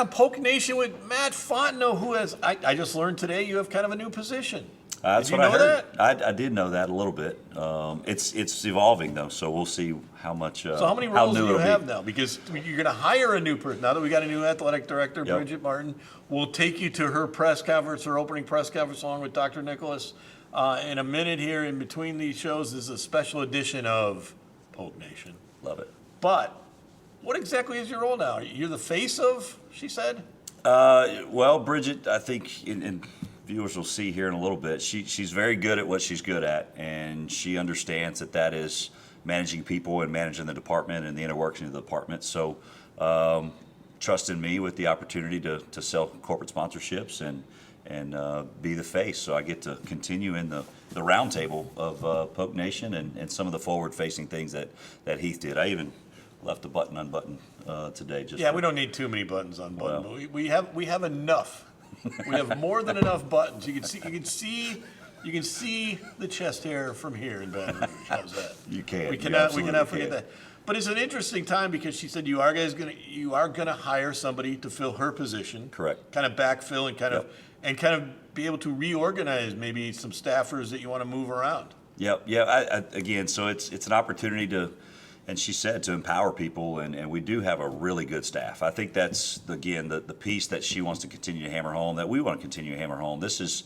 on Polk Nation with Matt Fontenot, who has, I just learned today, you have kind of a new position. That's Did what you know I heard. that? I did know that a little bit. It's evolving though, so we'll see how much. So how many roles do you have now? Because you're going to hire a new person. Now that we got a new athletic director, Yep. Bridget Martin, we'll take you to her press conference, her opening press conference, along with Dr. Nicholas. In a minute here, in between these shows, is a special edition of Polk Nation. Love it. But what exactly is your role now? You're the face of, she said? Well, Bridget, I think, and viewers will see here in a little bit, she's very good at what she's good at, and she understands that is managing people and managing the department and the inner workings of the department. So trust in me with the opportunity to sell corporate sponsorships and be the face. So I get to continue in the roundtable of Polk Nation and some of the forward-facing things that Heath did. I even left a button unbuttoned today. We don't need too many buttons unbuttoned. Well, but we have enough. We have more than enough buttons. You can see the chest hair from here in Baton Rouge. How's that? You can. We cannot forget that. But it's an interesting time because she said you are gonna hire somebody to fill her position. Correct. Kind of backfill and kind of be able to reorganize maybe some staffers that you want to move around. Yep. Yeah. Again, so it's an opportunity to. And she said to empower people, and we do have a really good staff. I think that's, again, the piece that she wants to continue to hammer home, that we want to continue to hammer home. This is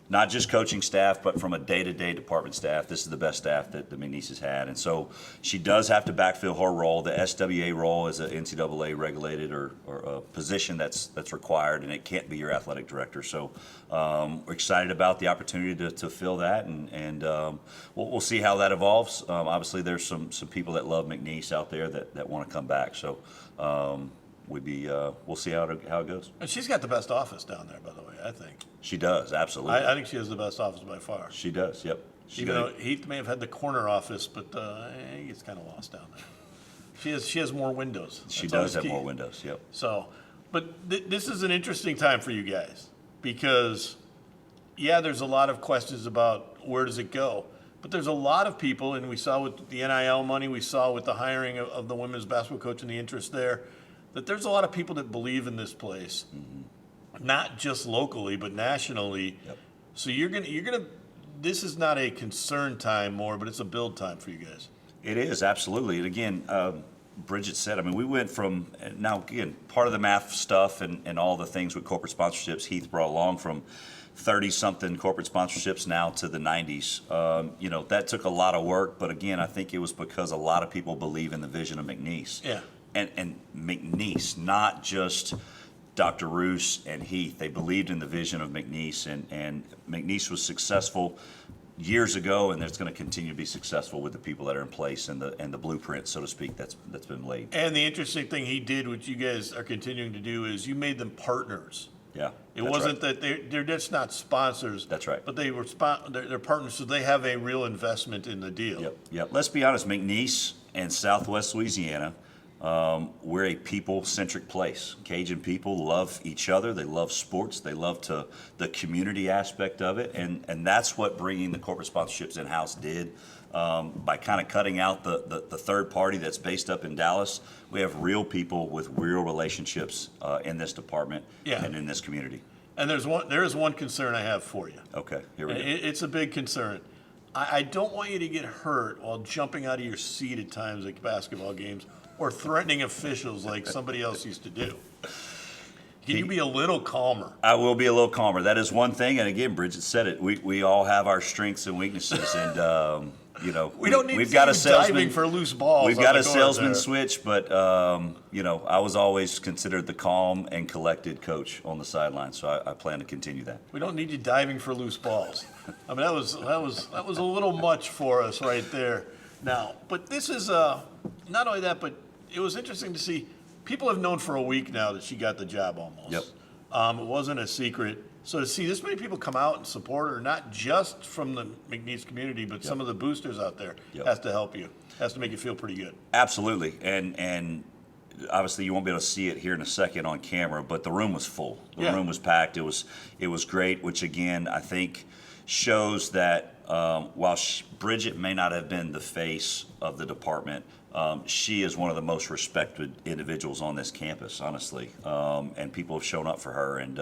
not just coaching staff, but from a day-to-day department staff, this is the best staff that the McNeese has had. And so she does have to backfill her role. The SWA role is an NCAA regulated or a position that's required, and it can't be your athletic director. So we're excited about the opportunity to fill that, and we'll see how that evolves. Obviously, there's some people that love McNeese out there that want to come back. So we'll see how it goes. And she's got the best office down there, by the way, I think. She does, absolutely. I think she has the best office by far. She does, yep. Even though Heath may have had the corner office, but he gets kind of lost down there. She has more windows. She does have more windows, yep. So, but this is an interesting time for you guys because, there's a lot of questions about where does it go. But there's a lot of people, and we saw with the NIL money, we saw with the hiring of the women's basketball coach and the interest there, that there's a lot of people that believe in this place, not just locally but nationally. Yep. So you're gonna. This is not a concern time more, but it's a build time for you guys. It is, absolutely. And again, Bridget said, I mean, we went from, now again, part of the math stuff and all the things with corporate sponsorships Heath brought along from 30-something corporate sponsorships now to the 90s. That took a lot of work, but again, I think it was because a lot of people believe in the vision of McNeese. Yeah. And McNeese, not just Dr. Roos and Heath. They believed in the vision of McNeese, and McNeese was successful years ago, and it's going to continue to be successful with the people that are in place and the blueprint, so to speak, that's been laid. And the interesting thing he did, which you guys are continuing to do, is you made them partners. Yeah, it wasn't right. That they're just not sponsors. That's right. But they were they're partners, so they have a real investment in the deal. Yep. Let's be honest, McNeese and Southwest Louisiana, we're a people-centric place. Cajun people love each other. They love sports. They love the community aspect of it, and that's what bringing the corporate sponsorships in-house did. By kind of cutting out the third party that's based up in Dallas, we have real people with real relationships in this department and in this community. And there is one concern I have for you. Okay, here we go. It's a big concern. I don't want you to get hurt while jumping out of your seat at times at basketball games or threatening officials like somebody else used to do. Can you be a little calmer? I will be a little calmer. That is one thing, and again, Bridget said it. We all have our strengths and weaknesses, and we don't need we've to got a salesman diving for loose balls. We've got a salesman switch, but I was always considered the calm and collected coach on the sideline, so I plan to continue that. We don't need you diving for loose balls. I mean, that was a little much for us right there. Now, but this is not only that, but it was interesting to see. People have known for a week now that she got the job almost. Yep. It wasn't a secret. So to see this many people come out and support her, not just from the McNeese community, but some of the boosters out there, has to help you. Has to make you feel pretty good. Absolutely. And obviously you won't be able to see it here in a second on camera, but the room was full. The room was packed. It was great, which again I think shows that while Bridget may not have been the face of the department, she is one of the most respected individuals on this campus, honestly, and people have shown up for her. And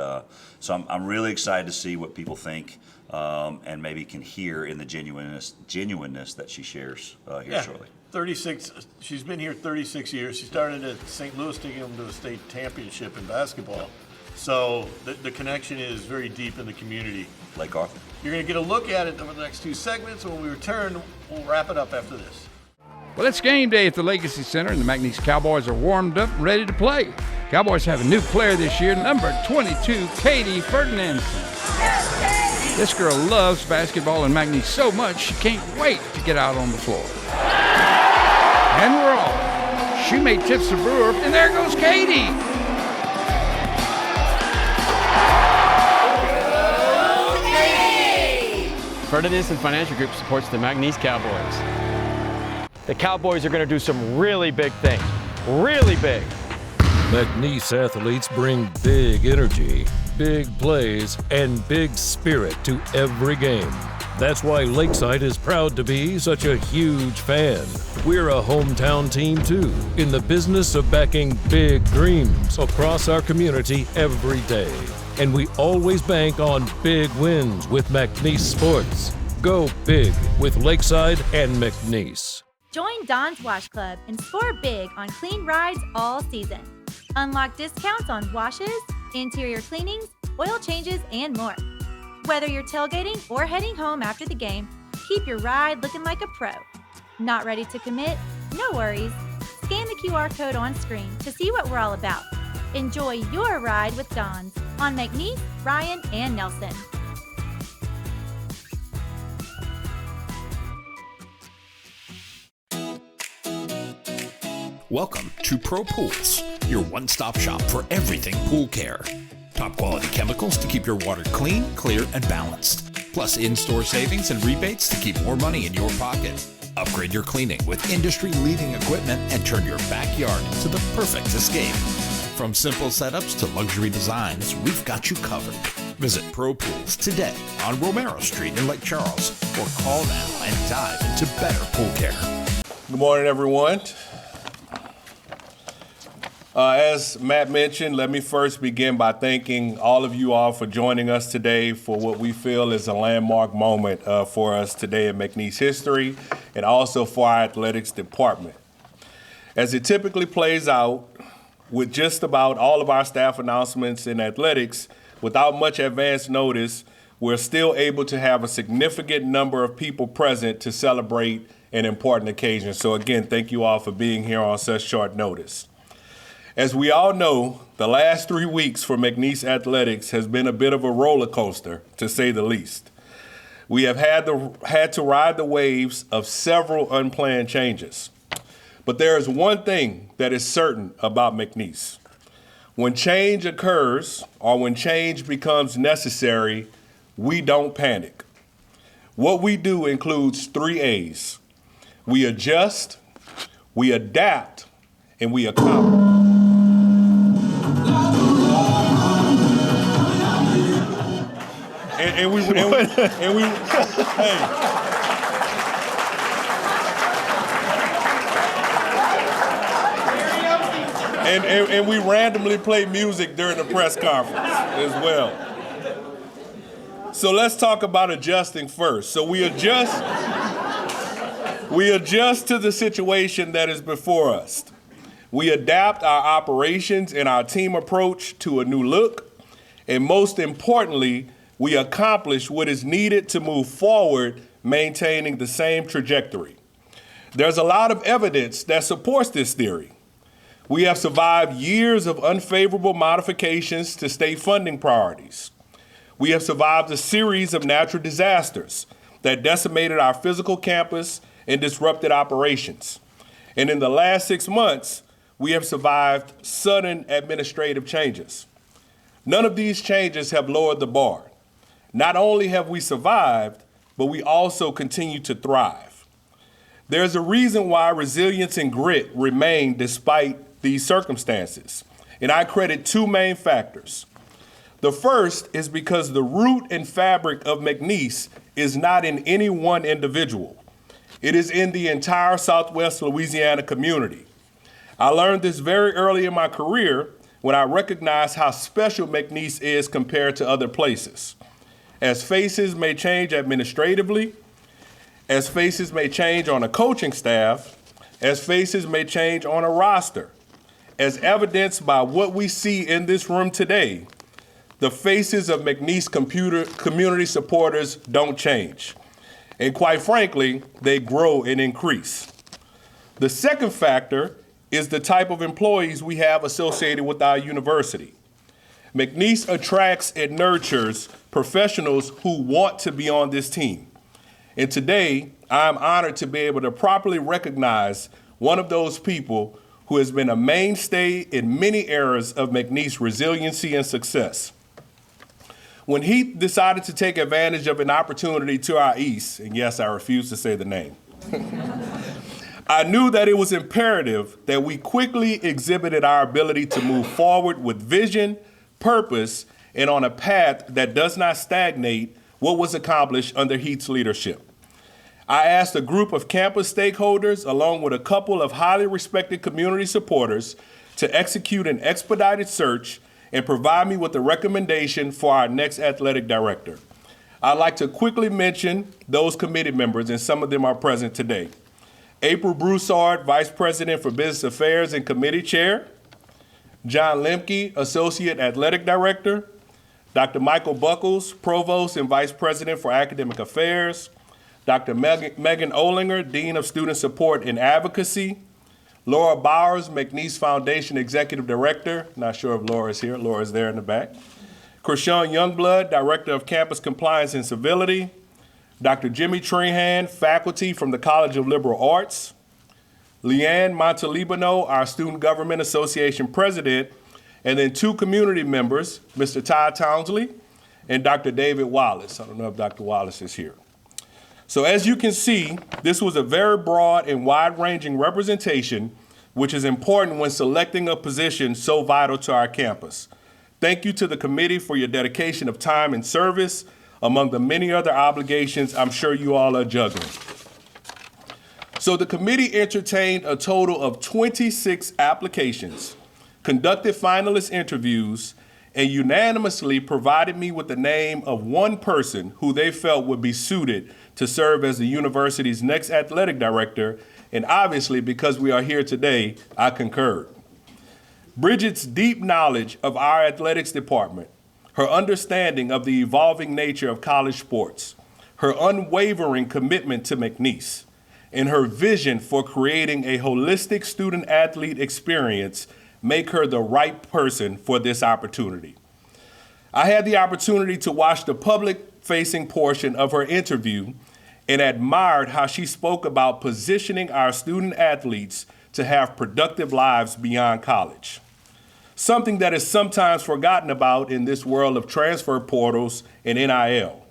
so I'm really excited to see what people think and maybe can hear in the genuineness that she shares here shortly. 36. She's been here 36 years. She started at St. Louis, taking them to a state championship in basketball. So the connection is very deep in the community. Lake Arthur. You're going to get a look at it over the next two segments. When we return, we'll wrap it up after this. Well, it's game day at the Legacy Center, and the McNeese Cowboys are warmed up and ready to play. Cowboys have a new player this year, number 22, Katie Ferdinandson. This girl loves basketball and McNeese so much she can't wait to get out on the floor. And we're off. She made tips the Brewer, and there goes Katie. Ferdinandson Financial Group supports the McNeese Cowboys. The Cowboys are going to do some really big things. Really big. McNeese athletes bring big energy, big plays, and big spirit to every game. That's why Lakeside is proud to be such a huge fan. We're a hometown team too, in the business of backing big dreams across our community every day. And we always bank on big wins with McNeese Sports. Go big with Lakeside and McNeese. Join Don's Wash Club and score big on clean rides all season. Unlock discounts on washes, interior cleanings, oil changes, and more. Whether you're tailgating or heading home after the game, keep your ride looking like a pro. Not ready to commit? No worries. Scan the QR code on screen to see what we're all about. Enjoy your ride with Don's on McNeese, Ryan, and Nelson. Welcome to Pro Pools, your one-stop shop for everything pool care. Top quality chemicals to keep your water clean, clear, and balanced. Plus in-store savings and rebates to keep more money in your pocket. Upgrade your cleaning with industry-leading equipment and turn your backyard into the perfect escape. From simple setups to luxury designs, we've got you covered. Visit Pro Pools today on Romero Street in Lake Charles, or call now and dive into better pool care. Good morning, everyone. As Matt mentioned, let me first begin by thanking all of you all for joining us today for what we feel is a landmark moment for us today in McNeese history and also for our athletics department. As it typically plays out, with just about all of our staff announcements in athletics, without much advance notice, we're still able to have a significant number of people present to celebrate an important occasion. So again, thank you all for being here on such short notice. As we all know, the last 3 weeks for McNeese athletics has been a bit of a roller coaster, to say the least. We have had to ride the waves of several unplanned changes. But there is one thing that is certain about McNeese. When change occurs or when change becomes necessary, we don't panic. What we do includes 3 A's. We adjust, we adapt, and we accomplish. And we randomly play music during the press conference as well. So let's talk about adjusting first. So we adjust to the situation that is before us. We adapt our operations and our team approach to a new look, and most importantly, we accomplish what is needed to move forward, maintaining the same trajectory. There's a lot of evidence that supports this theory. We have survived years of unfavorable modifications to state funding priorities. We have survived a series of natural disasters that decimated our physical campus and disrupted operations. And in the last 6 months, we have survived sudden administrative changes. None of these changes have lowered the bar. Not only have we survived, but we also continue to thrive. There's a reason why resilience and grit remain despite these circumstances, and I credit 2 main factors. The first is because the root and fabric of McNeese is not in any one individual. It is in the entire Southwest Louisiana community. I learned this very early in my career when I recognized how special McNeese is compared to other places. As faces may change administratively, as faces may change on a coaching staff, as faces may change on a roster, as evidenced by what we see in this room today, the faces of McNeese community supporters don't change. And quite frankly, they grow and increase. The second factor is the type of employees we have associated with our university. McNeese attracts and nurtures professionals who want to be on this team. And today, I'm honored to be able to properly recognize one of those people who has been a mainstay in many eras of McNeese resiliency and success. When he decided to take advantage of an opportunity to our east, and yes, I refuse to say the name, I knew that it was imperative that we quickly exhibited our ability to move forward with vision, purpose, and on a path that does not stagnate what was accomplished under Heath's leadership. I asked a group of campus stakeholders, along with a couple of highly respected community supporters, to execute an expedited search and provide me with a recommendation for our next athletic director. I'd like to quickly mention those committee members, and some of them are present today. April Broussard, Vice President for Business Affairs and Committee Chair. John Lemke, Associate Athletic Director. Dr. Michael Buckles, Provost and Vice President for Academic Affairs. Dr. Megan Olinger, Dean of Student Support and Advocacy. Laura Bowers, McNeese Foundation Executive Director. Not sure if Laura's here. Laura's there in the back. Krishawn Youngblood, Director of Campus Compliance and Civility. Dr. Jimmy Trehan, faculty from the College of Liberal Arts. Leanne Montalibano, our Student Government Association President, and then two community members, Mr. Todd Townsley and Dr. David Wallace. I don't know if Dr. Wallace is here. So as you can see, this was a very broad and wide-ranging representation, which is important when selecting a position so vital to our campus. Thank you to the committee for your dedication of time and service, among the many other obligations I'm sure you all are juggling. So the committee entertained a total of 26 applications, conducted finalist interviews, and unanimously provided me with the name of one person who they felt would be suited to serve as the university's next athletic director, and obviously, because we are here today, I concurred. Bridget's deep knowledge of our athletics department, her understanding of the evolving nature of college sports, her unwavering commitment to McNeese, and her vision for creating a holistic student-athlete experience make her the right person for this opportunity. I had the opportunity to watch the public-facing portion of her interview and admired how she spoke about positioning our student-athletes to have productive lives beyond college. Something that is sometimes forgotten about in this world of transfer portals and NIL.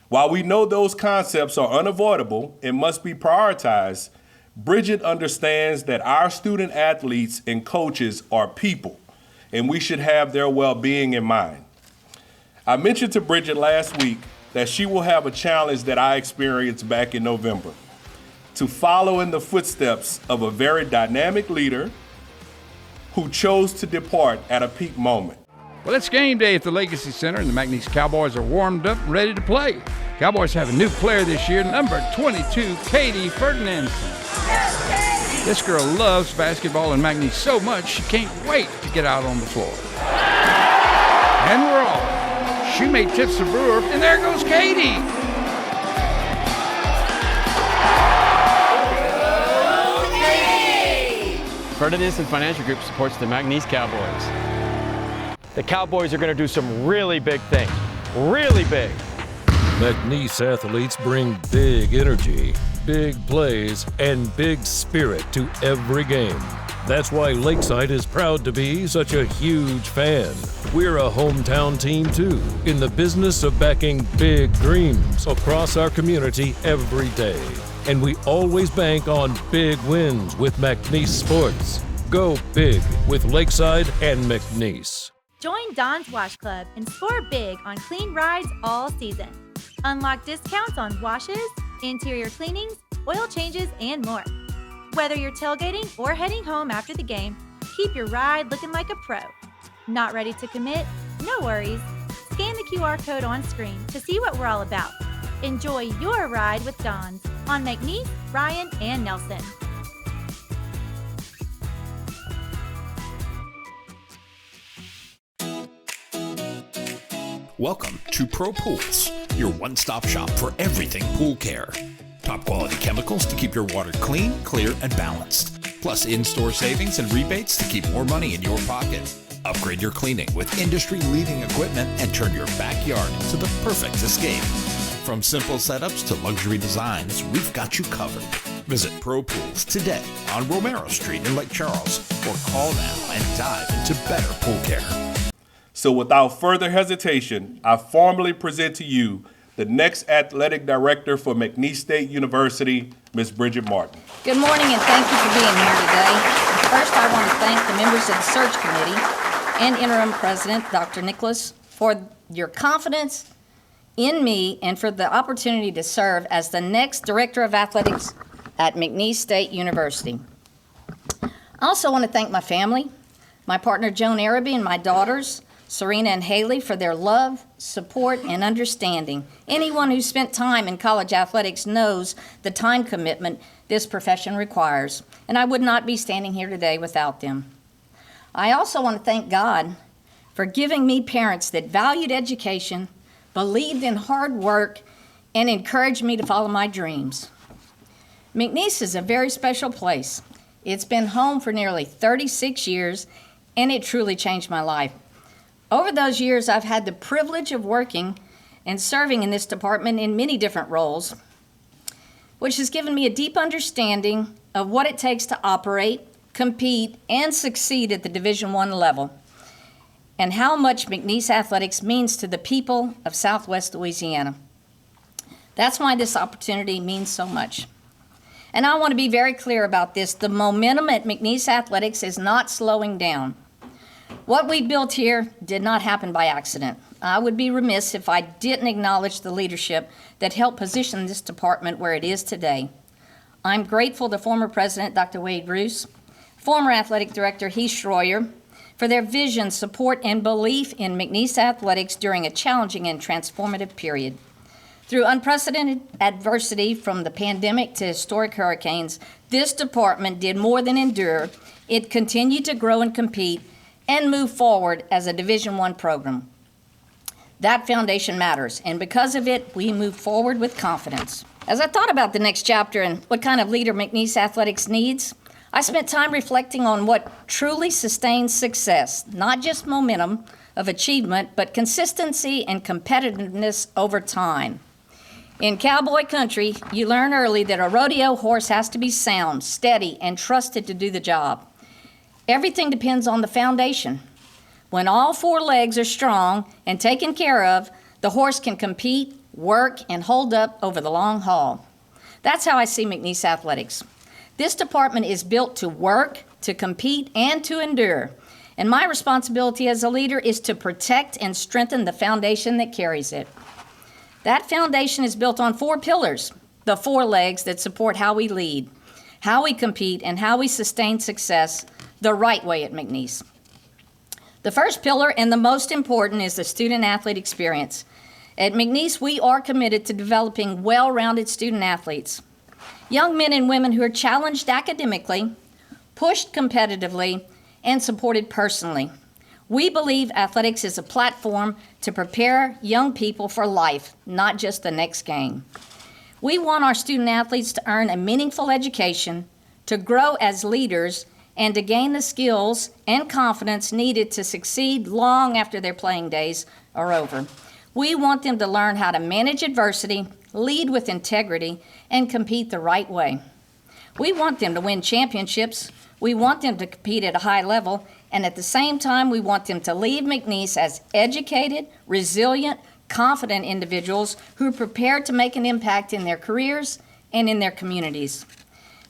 While we know those concepts are unavoidable and must be prioritized, Bridget understands that our student athletes and coaches are people, and we should have their well-being in mind. I mentioned to Bridget last week that she will have a challenge that I experienced back in November, to follow in the footsteps of a very dynamic leader who chose to depart at a peak moment. Well, it's game day at the Legacy Center, and the McNeese Cowboys are warmed up and ready to play. Cowboys have a new player this year, number 22, Katie Ferdinandson. This girl loves basketball and McNeese so much she can't wait to get out on the floor. And we're off. She made tips to Brewer, and there goes Katie. Ferdinandson Financial Group supports the McNeese Cowboys. The Cowboys are going to do some really big things. Really big. McNeese athletes bring big energy, big plays, and big spirit to every game. That's why Lakeside is proud to be such a huge fan. We're a hometown team too, in the business of backing big dreams across our community every day. And we always bank on big wins with McNeese Sports. Go big with Lakeside and McNeese. Join Don's Wash Club and score big on clean rides all season. Unlock discounts on washes, interior cleanings, oil changes, and more. Whether you're tailgating or heading home after the game, keep your ride looking like a pro. Not ready to commit? No worries. Scan the QR code on screen to see what we're all about. Enjoy your ride with Don's on McNeese, Ryan, and Nelson. Welcome to Pro Pools, your one-stop shop for everything pool care. Top quality chemicals to keep your water clean, clear, and balanced. Plus in-store savings and rebates to keep more money in your pocket. Upgrade your cleaning with industry-leading equipment and turn your backyard into the perfect escape. From simple setups to luxury designs, we've got you covered. Visit Pro Pools today on Romero Street in Lake Charles, or call now and dive into better pool care. So without further hesitation, I formally present to you the next athletic director for McNeese State University, Ms. Bridget Martin. Good morning, and thank you for being here today. First, I want to thank the members of the search committee and interim president, Dr. Nicholas, for your confidence in me and for the opportunity to serve as the next director of athletics at McNeese State University. I also want to thank my family, my partner Joan Araby, and my daughters, Serena and Haley, for their love, support, and understanding. Anyone who spent time in college athletics knows the time commitment this profession requires, and I would not be standing here today without them. I also want to thank God for giving me parents that valued education, believed in hard work, and encouraged me to follow my dreams. McNeese is a very special place. It's been home for nearly 36 years, and it truly changed my life. Over those years, I've had the privilege of working and serving in this department in many different roles, which has given me a deep understanding of what it takes to operate, compete, and succeed at the Division I level, and how much McNeese athletics means to the people of Southwest Louisiana. That's why this opportunity means so much. And I want to be very clear about this. The momentum at McNeese athletics is not slowing down. What we built here did not happen by accident. I would be remiss if I didn't acknowledge the leadership that helped position this department where it is today. I'm grateful to former President Dr. Wade Roos, former Athletic Director Heath Schroyer, for their vision, support, and belief in McNeese athletics during a challenging and transformative period. Through unprecedented adversity from the pandemic to historic hurricanes, this department did more than endure. It continued to grow and compete and move forward as a Division I program. That foundation matters, and because of it, we move forward with confidence. As I thought about the next chapter and what kind of leader McNeese athletics needs, I spent time reflecting on what truly sustains success, not just momentum of achievement, but consistency and competitiveness over time. In cowboy country, you learn early that a rodeo horse has to be sound, steady, and trusted to do the job. Everything depends on the foundation. When all four legs are strong and taken care of, the horse can compete, work, and hold up over the long haul. That's how I see McNeese athletics. This department is built to work, to compete, and to endure. And my responsibility as a leader is to protect and strengthen the foundation that carries it. That foundation is built on four pillars, the four legs that support how we lead, how we compete, and how we sustain success the right way at McNeese. The first pillar, and the most important, is the student-athlete experience. At McNeese, we are committed to developing well-rounded student-athletes, young men and women who are challenged academically, pushed competitively, and supported personally. We believe athletics is a platform to prepare young people for life, not just the next game. We want our student-athletes to earn a meaningful education, to grow as leaders, and to gain the skills and confidence needed to succeed long after their playing days are over. We want them to learn how to manage adversity, lead with integrity, and compete the right way. We want them to win championships. We want them to compete at a high level, and at the same time, we want them to leave McNeese as educated, resilient, confident individuals who are prepared to make an impact in their careers and in their communities.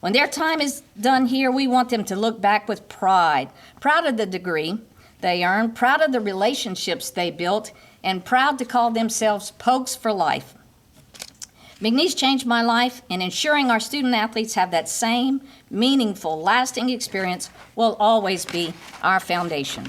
When their time is done here, we want them to look back with pride, proud of the degree they earned, proud of the relationships they built, and proud to call themselves Pokes for life. McNeese changed my life, and ensuring our student athletes have that same meaningful, lasting experience will always be our foundation.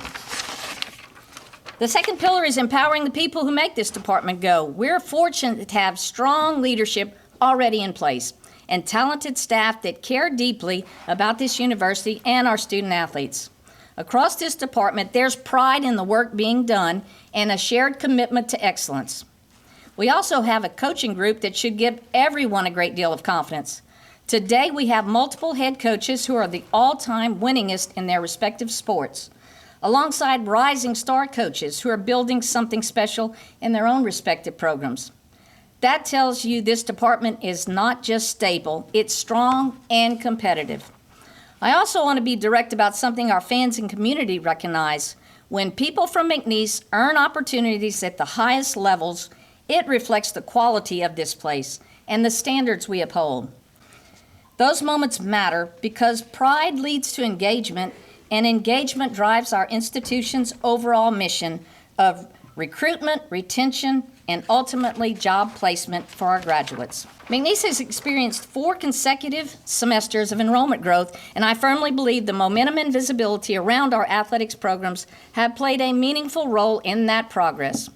The second pillar is empowering the people who make this department go. We're fortunate to have strong leadership already in place and talented staff that care deeply about this university and our student athletes. Across this department, there's pride in the work being done and a shared commitment to excellence. We also have a coaching group that should give everyone a great deal of confidence. Today, we have multiple head coaches who are the all-time winningest in their respective sports, alongside rising star coaches who are building something special in their own respective programs. That tells you this department is not just stable, it's strong and competitive. I also want to be direct about something our fans and community recognize. When people from McNeese earn opportunities at the highest levels, it reflects the quality of this place and the standards we uphold. Those moments matter because pride leads to engagement, and engagement drives our institution's overall mission of recruitment, retention, and ultimately job placement for our graduates. McNeese has experienced 4 consecutive semesters of enrollment growth, and I firmly believe the momentum and visibility around our athletics programs have played a meaningful role in that progress.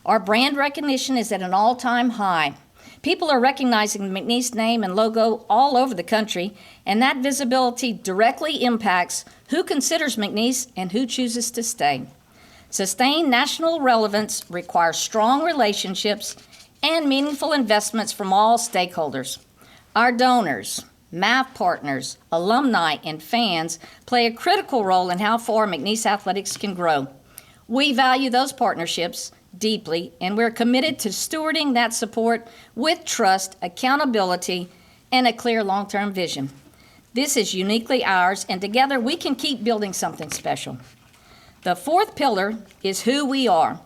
Our brand recognition is at an all-time high. People are recognizing the McNeese name and logo all over the country, and that visibility directly impacts who considers McNeese and who chooses to stay. Sustained national relevance requires strong relationships and meaningful investments from all stakeholders. Our donors, math partners, alumni, and fans play a critical role in how far McNeese athletics can grow. We value those partnerships deeply, and we're committed to stewarding that support with trust, accountability, and a clear long-term vision. This is uniquely ours, and together we can keep building something special. The fourth pillar is who we are.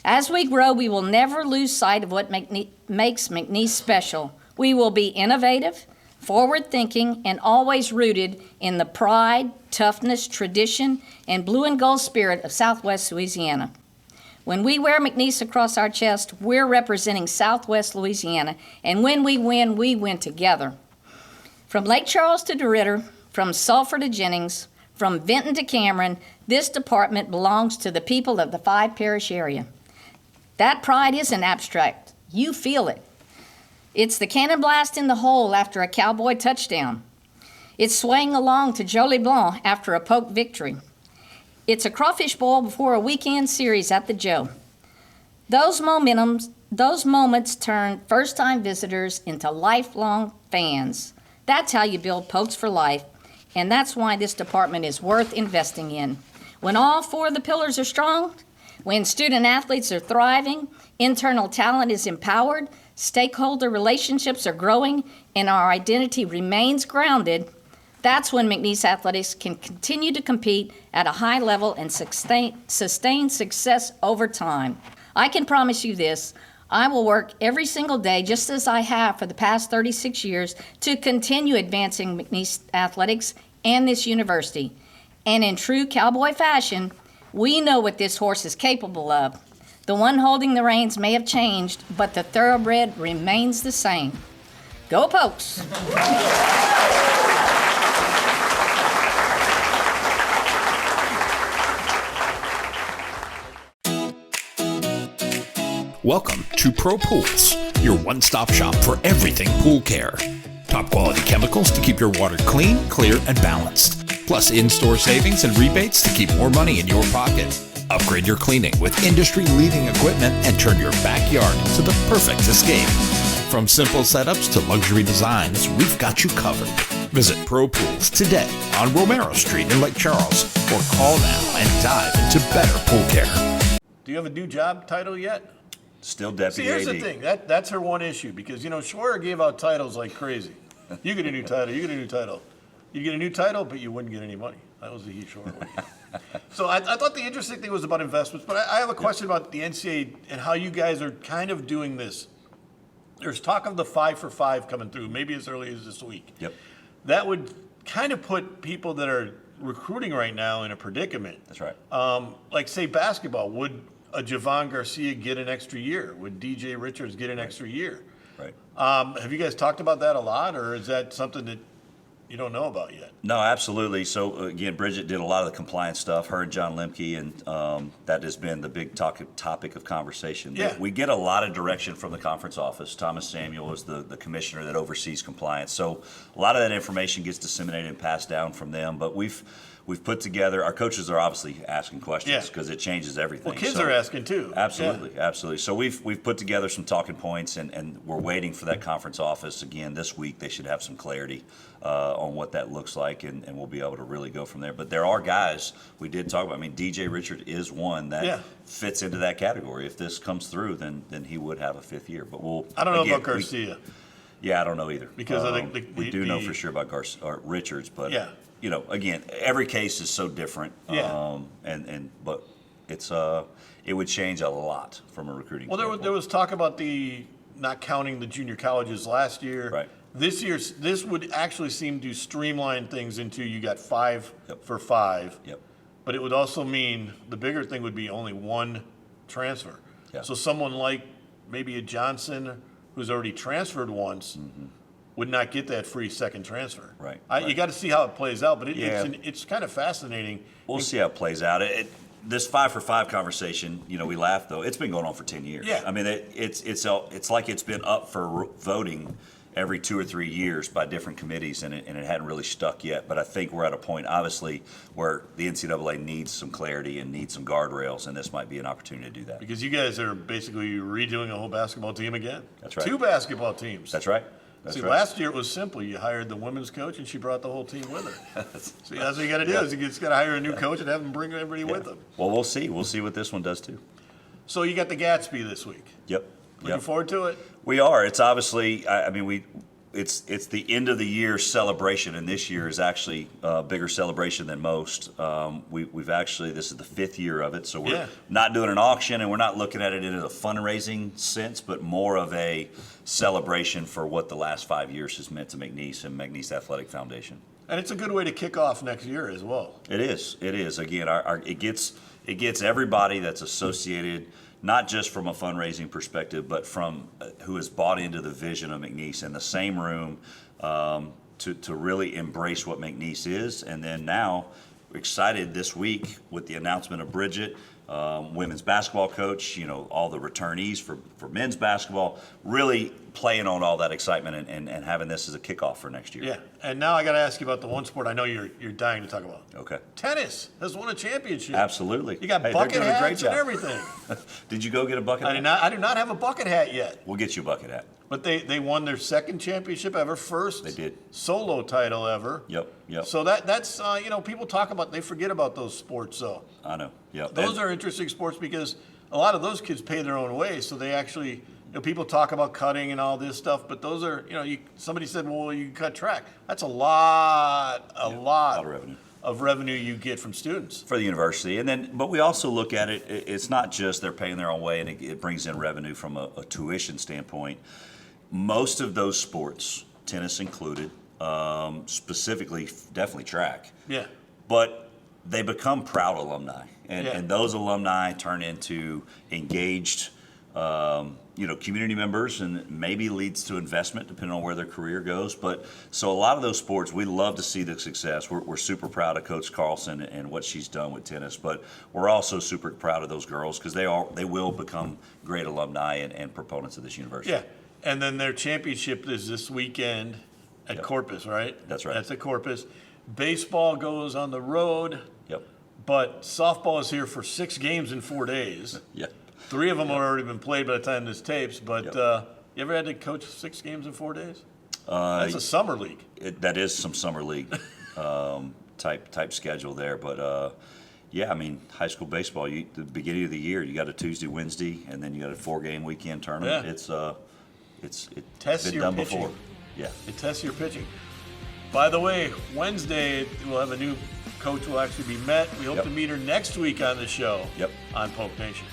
As we grow, we will never lose sight of what makes McNeese special. We will be innovative, forward-thinking, and always rooted in the pride, toughness, tradition, and blue and gold spirit of Southwest Louisiana. When we wear McNeese across our chest, we're representing Southwest Louisiana, and when we win together. From Lake Charles to DeRidder, from Sulphur to Jennings, from Vinton to Cameron, this department belongs to the people of the 5-parish area. That pride isn't abstract. You feel it. It's the cannon blast in the hole after a Cowboy touchdown. It's swaying along to Jolie Blanc after a Polk victory. It's a crawfish boil before a weekend series at the Joe. Those moments turn first-time visitors into lifelong fans. That's how you build Pokes for life, and that's why this department is worth investing in. When all 4 of the pillars are strong, when student athletes are thriving, internal talent is empowered, stakeholder relationships are growing, and our identity remains grounded, that's when McNeese Athletics can continue to compete at a high level and sustain success over time. I can promise you this, I will work every single day, just as I have for the past 36 years, to continue advancing McNeese Athletics and this university. And in true Cowboy fashion, we know what this horse is capable of. The one holding the reins may have changed, but the thoroughbred remains the same. Go Pokes! Welcome to Pro Pools, your one-stop shop for everything pool care. Top quality chemicals to keep your water clean, clear, and balanced. Plus in-store savings and rebates to keep more money in your pocket. Upgrade your cleaning with industry-leading equipment and turn your backyard into the perfect escape. From simple setups to luxury designs, we've got you covered. Visit Pro Pools today on Romero Street in Lake Charles, or call now and dive into better pool care. Do you have a new job title yet? Still See, deputy here's AD. the thing. That's her one issue because, Schwer gave out titles like crazy. You get a new title, you get a new title. You get a new title, but you wouldn't get any money. That was the Heath Schwer one. So I thought the interesting thing was about investments, but I have a question about the NCAA and how you guys are kind of doing this. There's talk of the 5 for 5 coming through, maybe as early as this week. Yep. That would kind of put people that are recruiting right now in a predicament. That's right. Like, say, basketball. Would a Javon Garcia get an extra year? Would DJ Richards get an extra year? Right. Have you guys talked about that a lot, or is that something that you don't know about yet? No, absolutely. So again, Bridget did a lot of the compliance stuff, her and John Lemke, and that has been the big topic of conversation. Yeah. We get a lot of direction from the conference office. Thomas Samuel is the commissioner that oversees compliance. So a lot of that information gets disseminated and passed down from them. But we've put together, our coaches are obviously asking questions because it changes everything. Well, kids are asking too. Absolutely, absolutely. So we've put together some talking points, and we're waiting for that conference office. Again, this week they should have some clarity on what that looks like, and we'll be able to really go from there. But there are guys we did talk about. I mean, DJ Richard is one that fits into that category. If this comes through, then he would have a 5th year. But I don't know about Garcia. I don't know either. Because I think we do know for sure about Richards, but you know, again, every case is so different. But it's it would change a lot from a recruiting. Well, there was talk about the not counting the junior colleges last year. Right. This would actually seem to streamline things into you got 5 for 5. Yep. But it would also mean the bigger thing would be only 1 transfer. Yeah. So someone like maybe a Johnson who's already transferred once would not get that free second transfer. Right. You got to see how it plays out, but it's kind of fascinating. We'll see how it plays out. This 5 for 5 conversation, you know, we laugh though. It's been going on for 10 years. Yeah. I mean, it's like it's been up for voting every 2 or 3 years by different committees, and it hadn't really stuck yet. But I think we're at a point, obviously, where the NCAA needs some clarity and needs some guardrails, and this might be an opportunity to do that. Because you guys are basically redoing a whole basketball team again. That's right. 2 basketball teams. That's right. Last year it was simple. You hired the women's coach, and she brought the whole team with her. See, that's what you got to do. Is you just got to hire a new coach and have them bring everybody with them. Well, we'll see. We'll see what this one does too. So you got the Gatsby this week. Yep. Looking forward to it. We are. It's obviously. I mean, it's the end of the year celebration, and this year is actually a bigger celebration than most. We've actually, this is the 5th year of it, so we're not doing an auction, and we're not looking at it in a fundraising sense, but more of a celebration for what the last 5 years has meant to McNeese and McNeese Athletic Foundation. And it's a good way to kick off next year as well. It is. It is. Again, it gets everybody that's associated, not just from a fundraising perspective, but from who has bought into the vision of McNeese in the same room to really embrace what McNeese is. And then now, we're excited this week with the announcement of Bridget, women's basketball coach, you know, all the returnees for men's basketball, really playing on all that excitement and having this as a kickoff for next year. Yeah, and now I got to ask you about the one sport I know you're dying to talk about. Okay. Tennis has won a championship. Absolutely. You got they're bucket doing a great hats job. and everything. Did you go get a bucket hat? I do not have a bucket hat yet. We'll get you a bucket hat. But they won their 2nd championship ever, first They did. solo title ever. Yep. So that's you know, people talk about, they forget about those sports though. I know. Yep. Those are interesting sports because a lot of those kids pay their own way, so they actually, you know, people talk about cutting and all this stuff, but those are, you know, somebody said, well, you can cut track. That's a lot of revenue. Of revenue you get from students. For the university. But we also look at it, it's not just they're paying their own way and it brings in revenue from a tuition standpoint. Most of those sports, tennis included, specifically, definitely track. Yeah. But they become proud alumni. And those alumni turn into engaged, community members, and maybe leads to investment depending on where their career goes. But so a lot of those sports, we love to see the success. We're super proud of Coach Carlson and what she's done with tennis, but we're also super proud of those girls because they will become great alumni and proponents of this university. Yeah, and then their championship is this weekend at Corpus, right? That's right. That's at Corpus. Baseball goes on the road. Yep. But softball is here for 6 games in 4 days. Yep. 3 of them have already been played by the time this tapes. But you ever had to coach 6 games in 4 days? That's a summer league. That is some summer league type schedule there. But I mean, high school baseball. The beginning of the year, you got a Tuesday, Wednesday, and then you got a 4-game weekend tournament. Yeah. It's tests been your done pitching. before. Yeah. It tests your pitching. By the way, Wednesday we'll have a new coach will actually be met. We hope to meet her next week on the show on Polk Nation.